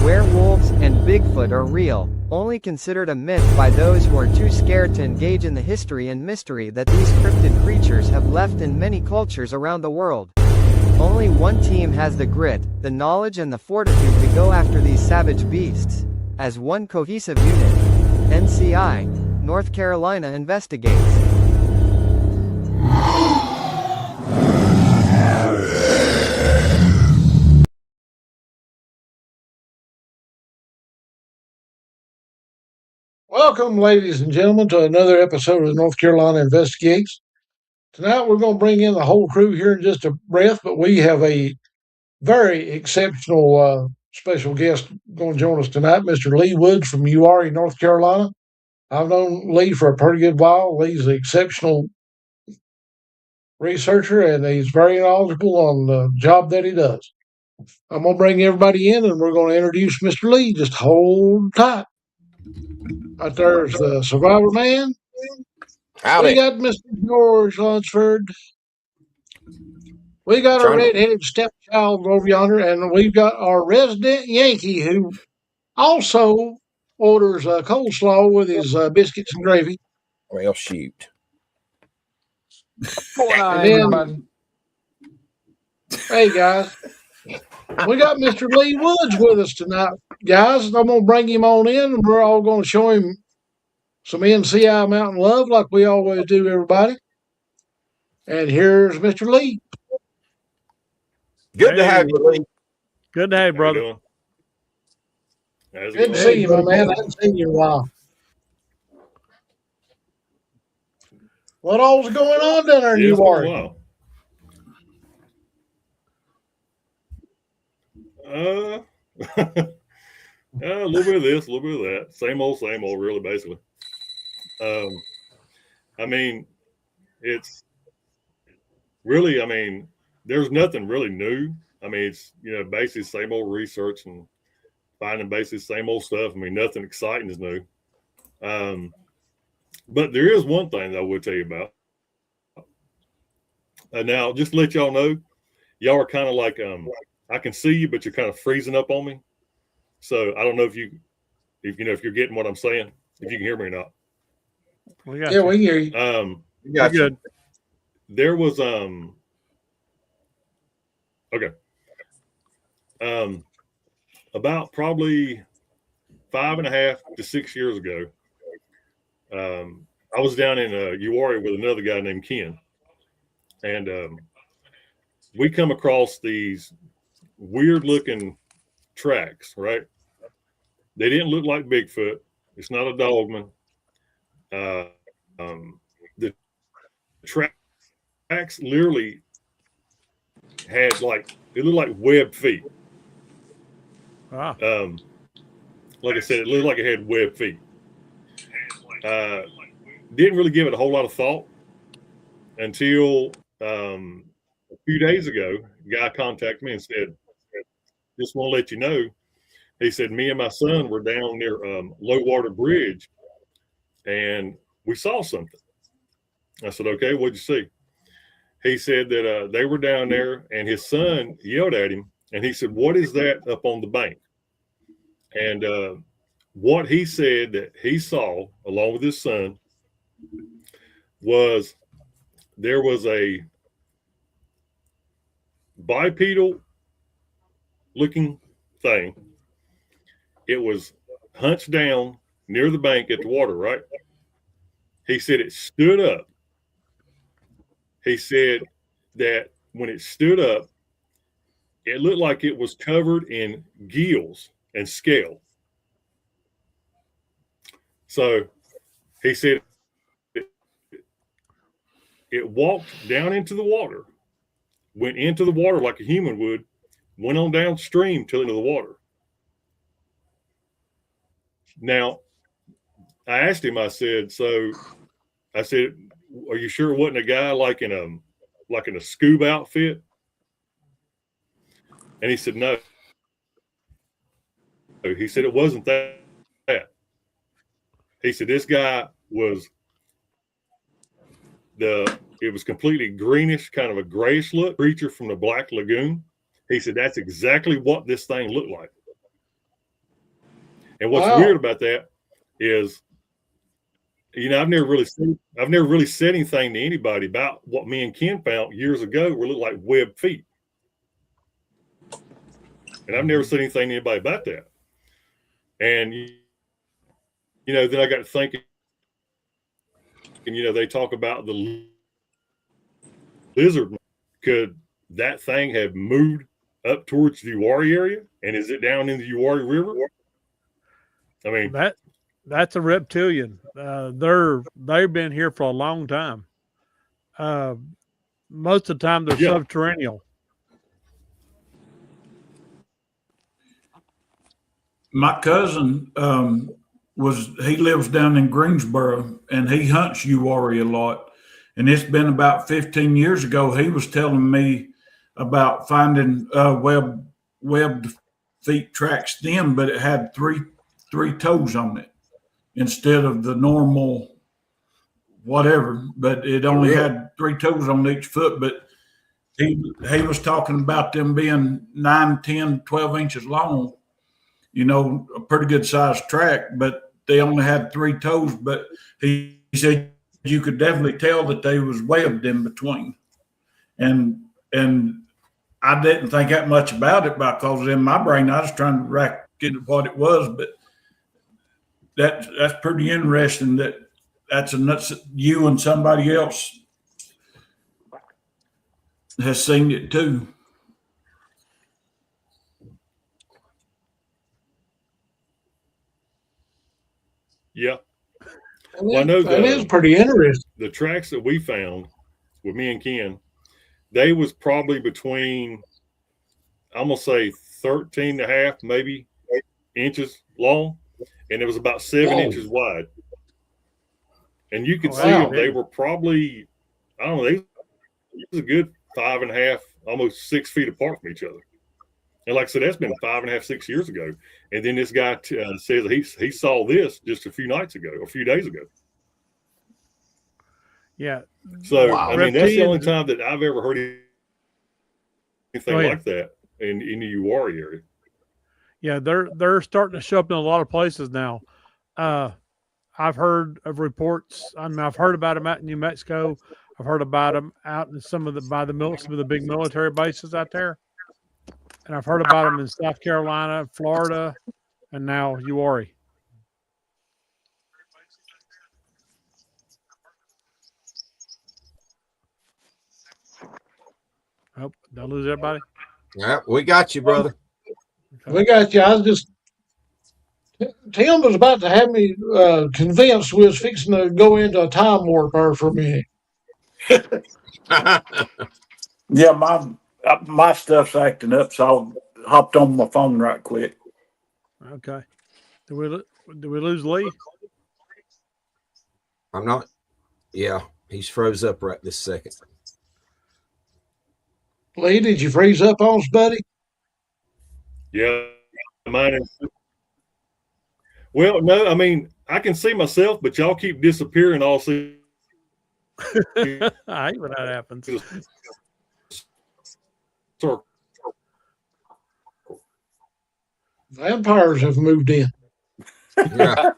Werewolves and Bigfoot are real, only considered a myth by those who are too scared to engage in the history and mystery that these cryptid creatures have left in many cultures around the world. Only one team has the grit, the knowledge and the fortitude to go after these savage beasts. As one cohesive unit, NCI, North Carolina investigates. Welcome, ladies and gentlemen, to another episode of North Carolina Investigates. Tonight we're going to bring in the whole crew here in just a breath, but we have a very exceptional special guest going to join us tonight, Mr. Lee Woods from Uwharrie, North Carolina. I've known Lee for a pretty good while. Lee's an exceptional researcher, and he's very knowledgeable on the job that he does. I'm going to bring everybody in, and we're going to introduce Mr. Lee. Just hold tight. Right there's the Survivor Man. Howdy. We got Mr. George Lunsford. We got our red-headed stepchild over yonder, and we've got our resident Yankee who also orders a coleslaw with his biscuits and gravy. Well, shoot. Everybody. Hey, guys. We got Mr. Lee Woods with us tonight, guys. I'm going to bring him on in, and we're all going to show him some NCI mountain love like we always do, everybody. And here's Mr. Lee. Good to have you, Lee. Good to have you, brother. Good to see you, my man. I haven't seen you in a while. What all's going on down there in Uwharrie? A little bit of this, a little bit of that. Same old, really, basically. I mean, it's really, there's nothing really new. It's, basically same old research and finding basically same old stuff. Nothing exciting is new. But there is one thing that I would tell you about. Now, just to let y'all know, y'all are kind of like, I can see you, but you're kind of freezing up on me. So I don't know if you're getting what I'm saying, if you can hear me or not. We can hear you. Got good. There was about probably 5.5 to 6 years ago, I was down in Uwharrie with another guy named Ken, and we come across these weird looking tracks, right? They didn't look like Bigfoot. It's not a Dogman. The tracks literally had it looked like webbed feet. Ah. Like I said, it looked like it had webbed feet. Didn't really give it a whole lot of thought until a few days ago. A guy contacted me and said, just want to let you know. He said, me and my son were down near Low Water Bridge and we saw something. I said, okay, what'd you see? He said that they were down there and his son yelled at him and he said, what is that up on the bank? And what he said that he saw along with his son was there was a bipedal looking thing. It was hunched down near the bank at the water, right? He said it stood up. He said that when it stood up, it looked like it was covered in gills and scale. So he said it walked down into the water, went into the water like a human would, went on downstream till into the water. Now, I asked him, I said, are you sure it wasn't a guy like in a scuba outfit? And he said, no. He said, it wasn't that. He said, this guy was it was completely greenish, kind of a grayish look creature from the Black Lagoon. He said, that's exactly what this thing looked like. And what's Wow. weird about that is, I've never really said anything to anybody about what me and Ken found years ago were look like webbed feet. And I've never said anything to anybody about that. And then I got to thinking, and they talk about the lizard. Could that thing have moved up towards the Uwharrie area? And is it down in the Uwharrie River? I mean, that's a reptilian. They've been here for a long time. Most of the time they're subterranean. My cousin he lives down in Greensboro, and he hunts Uwharrie a lot. And it's been about 15 years ago. He was telling me about finding webbed feet tracks then, but it had three toes on it instead of the normal whatever. But it only had 3 toes on each foot. But he was talking about them being 9, 10, 12 inches long. A pretty good sized track, but they only had 3 toes. But he said you could definitely tell that they was webbed in between. And I didn't think that much about it because in my brain I was trying to get what it was. But that's pretty interesting that's you and somebody else has seen it too. yeah. I know that is pretty interesting. The tracks that we found with me and Ken, they was probably between, I'm going to say 13 and a half, maybe 8 inches long. And it was about 7 inches wide. And you could see them. They were probably, I don't know, it was a good 5.5, almost 6 feet apart from each other. And like I said, that's been 5.5, 6 years ago. And then this guy says he saw this just a few days ago. Yeah. So, I mean, that's the only time that I've ever heard anything like that in the Uwharrie area. Yeah, they're starting to show up in a lot of places now. I've heard of reports. I've heard about them out in New Mexico. I've heard about them out in some of the big military bases out there. And I've heard about them in South Carolina, Florida, and now Uwharrie. Oh, did I lose everybody? Yeah, we got you, brother. Okay. We got you. Tim was about to have me convinced we was fixing to go into a time warp there for a minute. Yeah, my stuff's acting up, so I hopped on my phone right quick. Okay. Did we lose Lee? I'm not. Yeah, he's froze up right this second. Lee, did you freeze up on us, buddy? Yeah, mine is. Well, no, I mean, I can see myself, but y'all keep disappearing all season. I hate when that happens. Vampires have moved in. Yeah.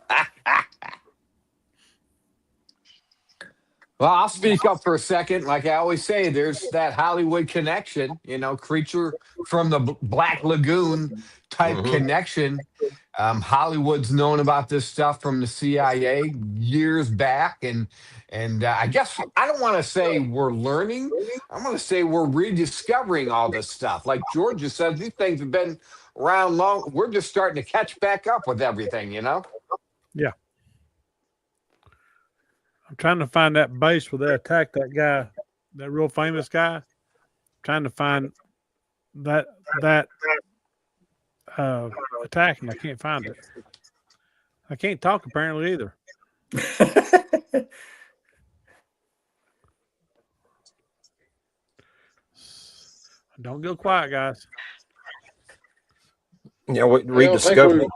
Well, I'll speak up for a second. Like I always say, there's that Hollywood connection, creature from the Black Lagoon type connection. Hollywood's known about this stuff from the CIA years back. And I guess I don't want to say we're learning. I want to say we're rediscovering all this stuff. Like Georgia said, these things have been around long. We're just starting to catch back up with everything, Yeah. I'm trying to find that base where they attacked that guy, that real famous guy. I'm trying to find that attack, and I can't find it. I can't talk apparently either. Don't go quiet, guys. Yeah, rediscovering.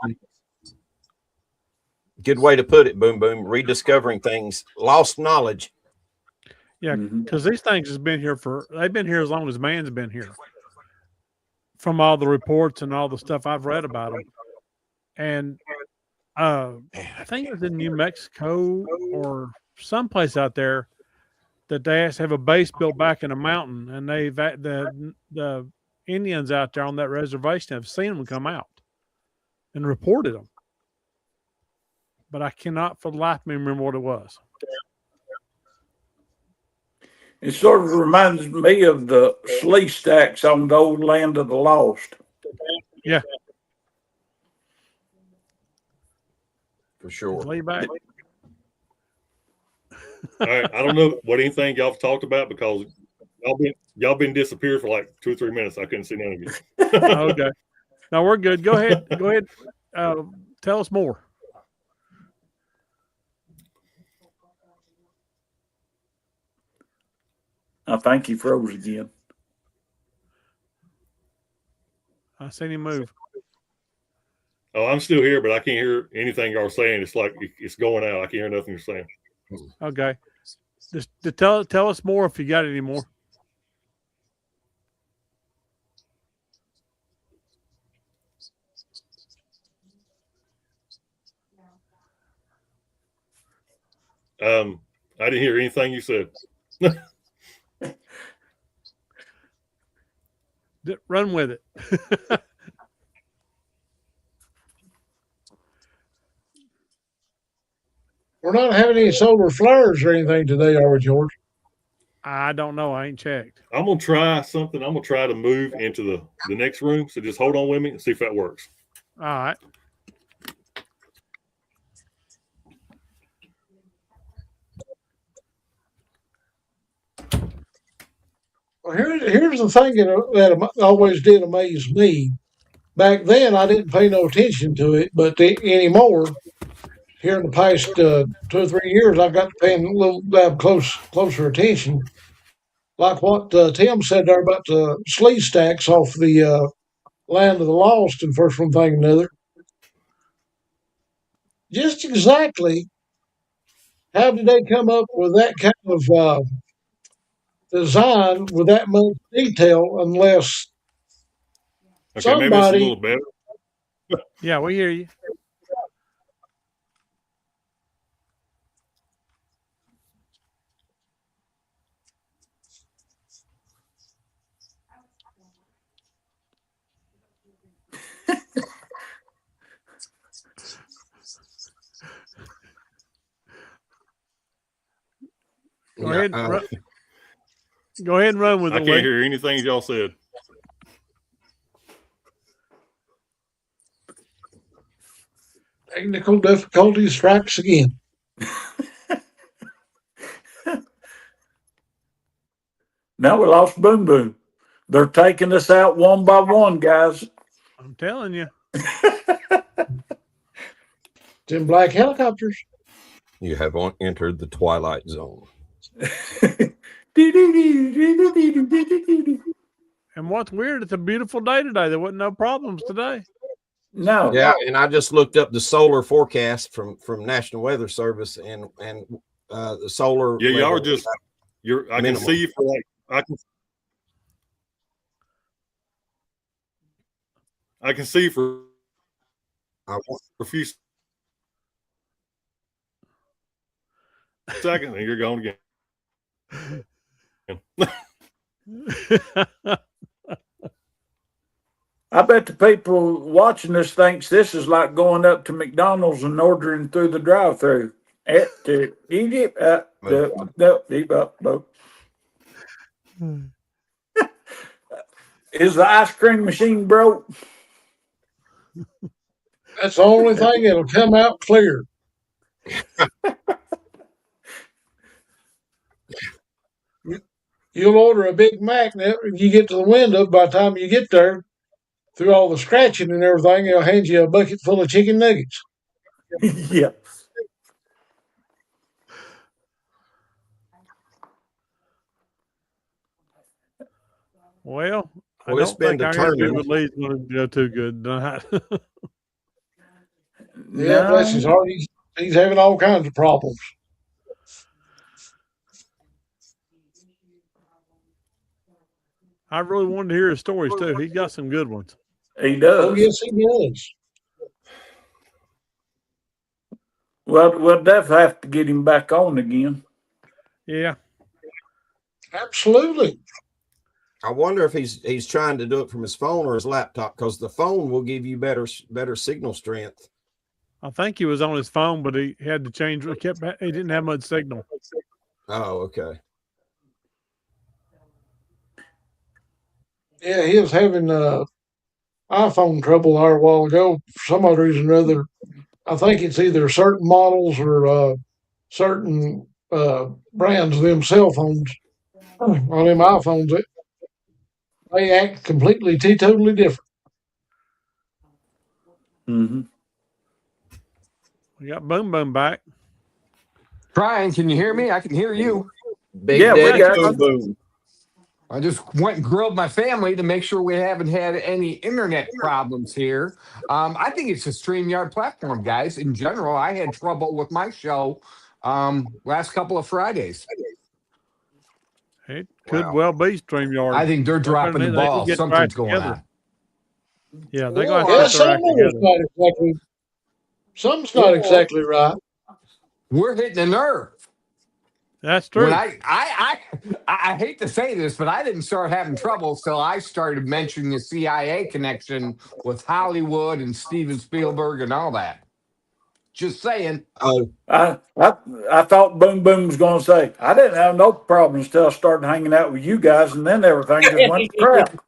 Good way to put it, Boom Boom. Rediscovering things, lost knowledge. Yeah, because these things they've been here as long as man's been here. From all the reports and all the stuff I've read about them. And I think it was in New Mexico or someplace out there that they have to have a base built back in a mountain, and the Indians out there on that reservation have seen them come out and reported them. But I cannot for the life of me remember what it was. It sort of reminds me of the slee stacks on the old Land of the Lost. Yeah, For sure. lay back. All right, I don't know what anything y'all have talked about because y'all been disappeared for like 2 or 3 minutes. I couldn't see none of you. Okay, no, we're good. Go ahead. Go ahead. Tell us more. I think he froze again. I seen him move. Oh, I'm still here, but I can't hear anything y'all are saying. It's like it's going out. I can't hear nothing you're saying. Okay, just to tell us more if you got any more. I didn't hear anything you said. Run with it. We're not having any solar flares or anything today, are we, George? I don't know. I ain't checked. I'm gonna try something. I'm gonna try to move into the next room. So just hold on with me and see if that works. All right. Well, here's the thing that always did amaze me. Back then, I didn't pay no attention to it, but anymore, here in the past 2 or 3 years, I've got to pay a little closer attention. Like what Tim said there about the slee stacks off the Land of the Lost and first one thing and another. Just exactly how did they come up with that kind of design with that much detail unless Okay, maybe it's a somebody little better. Yeah, we hear you. Go ahead. Go ahead and run with I it. can't Lee. hear anything y'all said. technical difficulty strikes again. Now we lost Boom Boom. They're taking us out one by one, guys. I'm telling you. It's in black helicopters. You have entered the twilight zone. And what's weird, it's a beautiful day today. There wasn't no problems today. No. Yeah, and I just looked up the solar forecast from National Weather Service, and the solar. Yeah, y'all are level- just I can Minimum. see you for like I can see for a few seconds and you're gone again. I bet the people watching this thinks this is like going up to McDonald's and ordering through the drive-through. Is the ice cream machine broke? That's the only thing that'll come out clear. You'll order a Big Mac, and you get to the window. By the time you get there, through all the scratching and everything, they'll hand you a bucket full of chicken nuggets. Yeah. Well, I Well, it's don't been think our interview determined. with Lee's going to go too good tonight. Yeah, bless his heart. He's having all kinds of problems. I really wanted to hear his stories too. He's got some good ones. He does. Oh, yes, he does. Well, we'll definitely have to get him back on again. Yeah. Absolutely. I wonder if he's trying to do it from his phone or his laptop, because the phone will give you better signal strength. I think he was on his phone, but he had to change. He didn't have much signal. Oh, okay. Yeah, he was having iPhone trouble there a while ago for some odd reason or other. I think it's either certain models or certain brands of them cell phones on them iPhones. They act completely, totally different. Mm-hmm. We got Boom Boom back. Brian, can you hear me? I can hear you. Big Yeah, we Daddy got Boom Boom. I just went and grilled my family to make sure we haven't had any internet problems here. I think it's a StreamYard platform, guys. In general, I had trouble with my show last couple of Fridays. It could Wow. well be StreamYard. I think they're dropping the They ball. get their Something's act going together. on. Yeah, they're going to Yeah, have to get their act something's together. not exactly. Something's not exactly right. We're hitting a nerve. That's true. When I hate to say this, but I didn't start having trouble till I started mentioning the CIA connection with Hollywood and Steven Spielberg and all that. Just saying. Oh, I thought Boom Boom was going to say, I didn't have no problems until I started hanging out with you guys, and then everything just went to crap.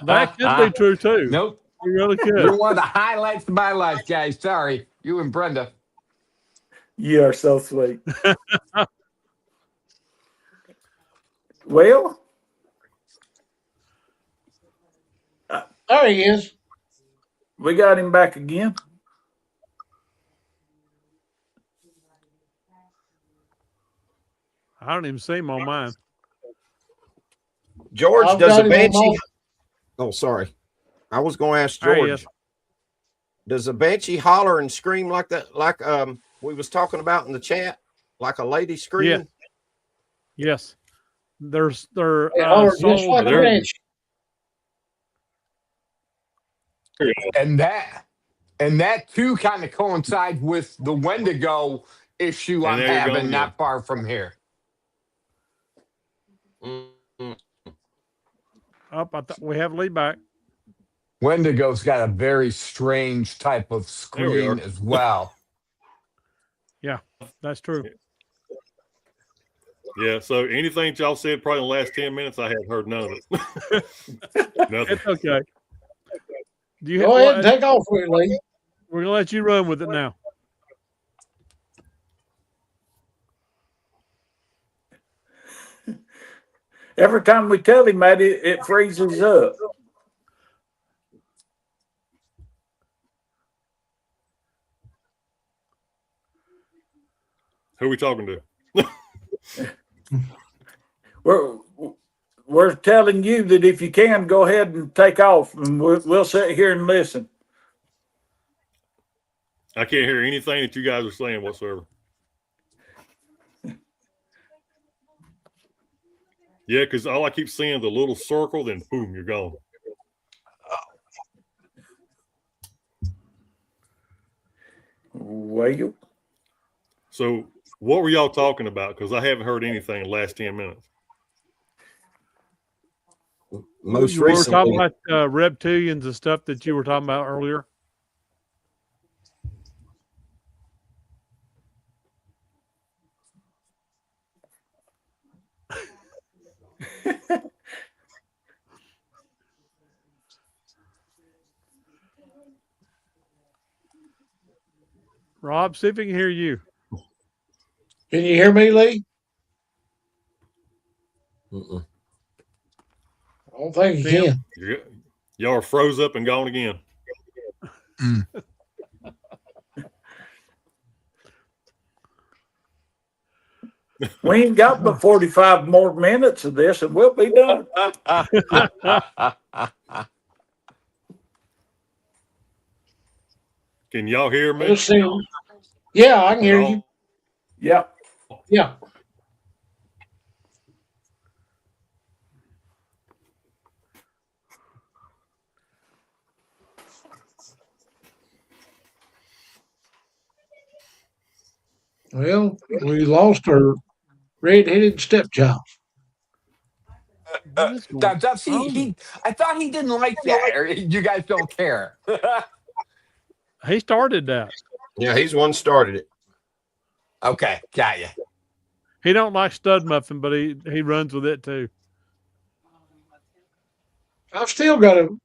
That could be true too. Nope. You really could. You're one of the highlights of my life, guys. Sorry. You and Brenda. You are so sweet. Well, There he is. we got him back again. I don't even see him on mine. George, I've does got a him on banshee? mine. Oh, sorry. I was going to ask There he George. is. Does a banshee holler and scream like that? Like we was talking about in the chat, like a lady screaming? Yes. They're They holler just sold. like a There- banshee. And that too kind of coincides with the Wendigo issue And I'm there you go having again. not far from here. Mm-hmm. Up, we have Lee back. Wendigo's got a very strange type of There we scream are. as well. Yeah, that's true. Yeah. So anything that y'all said probably in the last 10 minutes, I hadn't heard none of it. Nothing. It's okay. Do you Go ahead and take off with it, Lee. We're gonna let you run with it now. Every time we tell him that, it freezes up. Who are we talking to? We're telling you that if you can, go ahead and take off, and we'll sit here and listen. I can't hear anything that you guys are saying whatsoever. Yeah, because all I keep seeing is the little circle, then boom, you're gone. Well, So what were y'all talking about? Because I haven't heard anything in the last 10 minutes. Most you were talking recently, about reptilians and stuff that you were talking about earlier. Rob, see if he can hear you. Can you hear me, Lee? mm-mm. I don't think you Tim? can. Y'all are froze up and gone again. we ain't got but 45 more minutes of this, and we'll be done. Can y'all hear me? Let's see. Yeah, I can hear you. Yeah. Yeah. Well, we lost our red-headed stepchild. What is going Does he? I thought he didn't like that. Or you guys don't care. He started that. Yeah, he's one started it. Okay, got you. He don't like stud muffin, but he runs with it too. I've still got to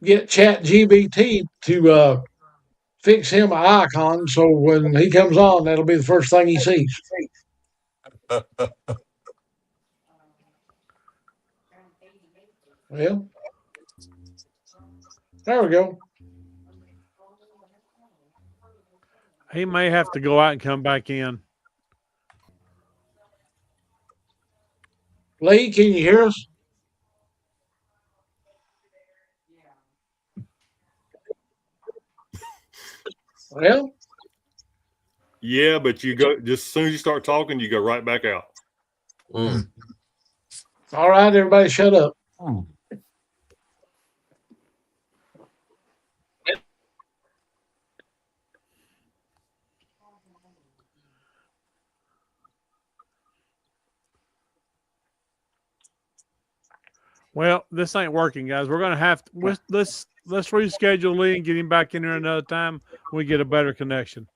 get Chat GBT to fix him an icon, so when he comes on, that'll be the first thing he sees. Well, there we go. He may have to go out and come back in. Lee, can you hear us? Well, Yeah, but you go just as soon as you start talking, you go right back out. Mm. all right, everybody shut up. Well, this ain't working, guys. We're gonna have to let's reschedule Lee and get him back in there another time when we get a better connection.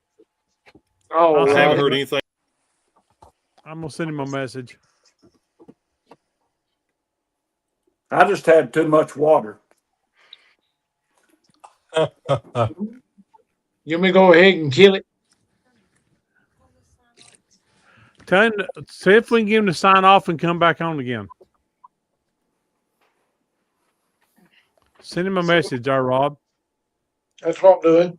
Oh, I haven't heard anything. I'm gonna send him a message. I just had too much water. you want me to go ahead and kill it? Tell him see if we can get him to sign off and come back on again. Send him a message, Rob. That's what I'm doing.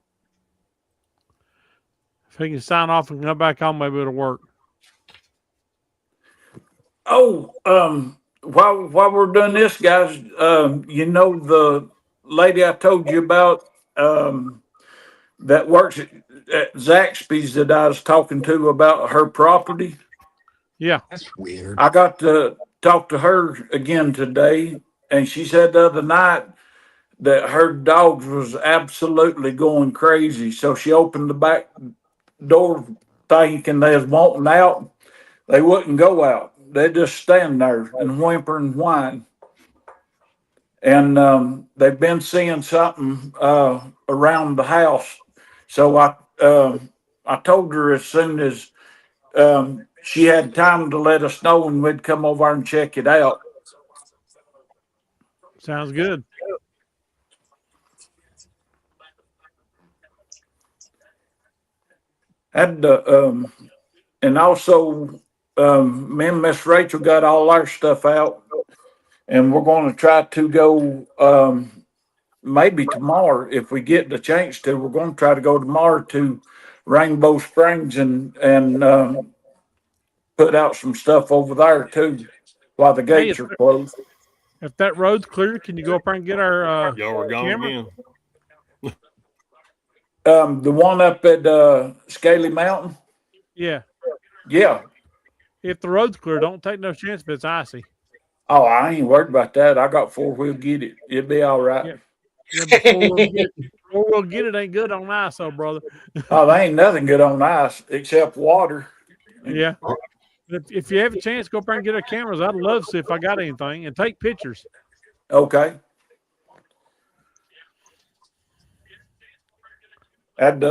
If he can sign off and come back on, maybe it'll work. Oh, while we're doing this, guys, you know the lady I told you about that works at Zaxby's that I was talking to about her property. Yeah, That's weird. I got to talk to her again today, and she said the other night that her dogs was absolutely going crazy. So she opened the back door thinking they was wanting out. They wouldn't go out. They'd just stand there and whimper and whine. And they've been seeing something around the house. So I told her as soon as she had time to let us know, and we'd come over and check it out. sounds good. And also, me and Miss Rachel got all our stuff out, and we're going to try to go maybe tomorrow if we get the chance to. We're going to try to go tomorrow to Rainbow Springs and put out some stuff over there too while the gates are closed. If that road's clear, can you go up there and get our Y'all were gone camera? again. The one up at Scaly Mountain. Yeah. Yeah. If the road's clear, don't take no chance if it's icy. Oh, I ain't worried about that. I got four-wheel get it. It'll be all right. Yeah. Yeah, before we'll get it ain't good on ice, though, brother. Oh, there ain't nothing good on ice except water. Yeah. If you have a chance, go up there and get our cameras. I'd love to see if I got anything and take pictures. Okay. But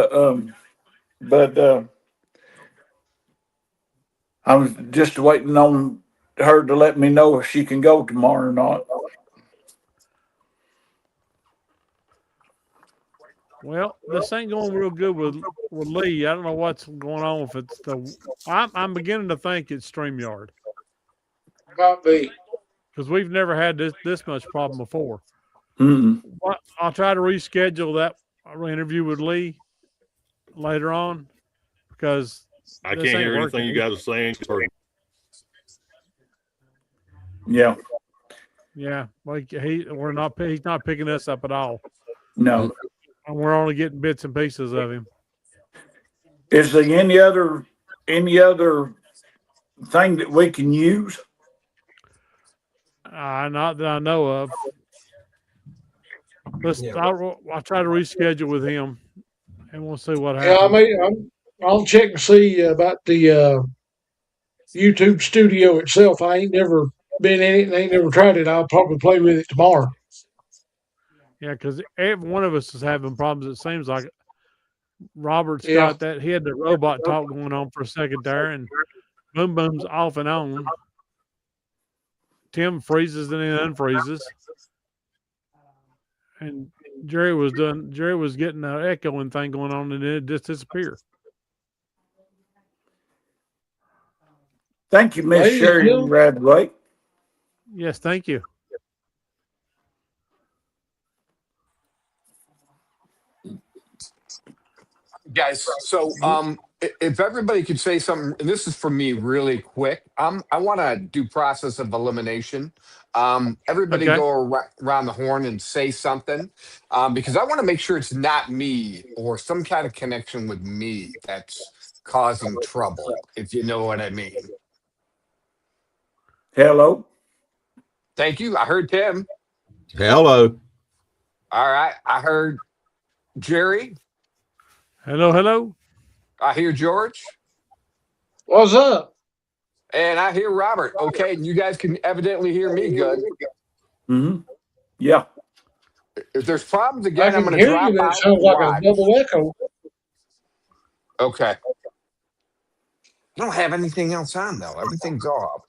I'm just waiting on her to let me know if she can go tomorrow or not. Well, this ain't going real good with Lee. I don't know what's going on. If it's I'm beginning to think it's StreamYard Might be. because we've never had this much problem before. Mm-mm. I'll try to reschedule that interview with Lee later on because I can't hear anything you guys are saying. Yeah. Yeah, like he's not picking us up at all. No. And we're only getting bits and pieces of him. Is there any other thing that we can use? Not that I know of. I'll try to reschedule with him, and we'll see what happens. Yeah, I'll check and see about the YouTube studio itself. I ain't never been in it and ain't never tried it. I'll probably play with it tomorrow. Yeah, because every one of us is having problems. It seems like Robert's Yeah. got that. He had the robot talk going on for a second there, and Boom Boom's off and on. Tim freezes and then unfreezes. And Jerry was getting an echoing thing going on, and then it just disappeared. Thank you, Miss Ladies and Sheridan gentlemen. Radway. Yes, thank you. Guys, so if everybody could say something, and this is for me really quick. I want to do process of elimination. Everybody Okay. go around the horn and say something, because I want to make sure it's not me or some kind of connection with me that's causing trouble, if you know what I mean. Hello. Thank you. I heard Tim. Hello. All right. I heard Jerry. Hello, hello. I hear George. What's up? And I hear Robert. Okay. And you guys can evidently hear me good. Mm-hmm. Yeah. If there's problems I again, I'm can going to hear drop you, but it out. sounds like a Watch. double echo. Okay. I don't have anything else on though. Everything's off.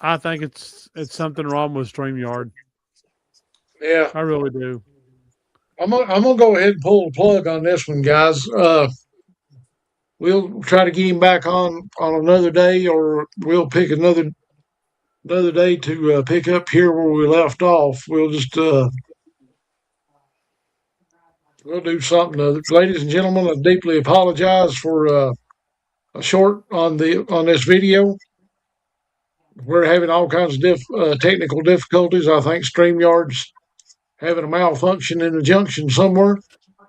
I think it's something wrong with StreamYard. Yeah. I really do. I'm gonna go ahead and pull the plug on this one, guys. We'll try to get him back on another day, or we'll pick another day to pick up here where we left off. We'll just we'll do something. Ladies and gentlemen, I deeply apologize for a short on this video. We're having all kinds of technical difficulties. I think StreamYard's having a malfunction in the junction somewhere.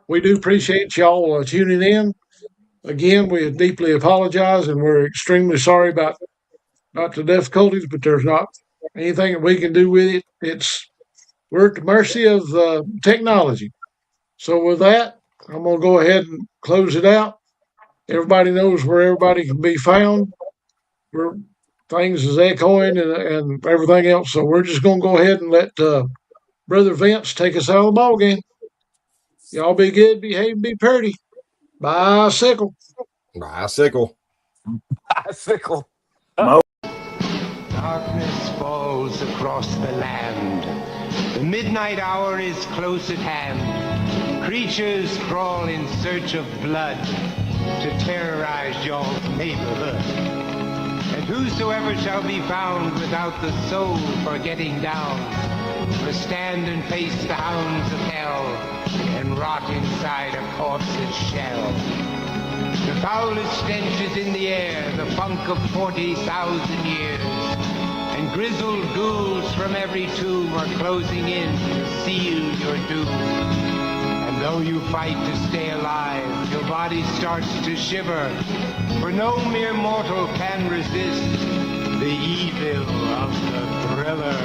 We do appreciate y'all tuning in. Again, we deeply apologize, and we're extremely sorry about the difficulties, but there's not anything that we can do with it. We're at the mercy of technology. So with that, I'm going to go ahead and close it out. Everybody knows where everybody can be found. Things is echoing and everything else. So we're just going to go ahead and let Brother Vince take us out of the ball game. Y'all be good, behave, be pretty. Bicycle. Bicycle. Bicycle. Darkness falls across the land. The midnight hour is close at hand. Creatures crawl in search of blood to terrorize your neighborhood. And whosoever shall be found without the soul for getting down must stand and face the hounds of hell and rot inside a corpse's shell. The foulest stench is in the air, the funk of 40,000 years. And grizzled ghouls from every tomb are closing in to seal your doom. And though you fight to stay alive, your body starts to shiver. For no mere mortal can resist the evil of the thriller.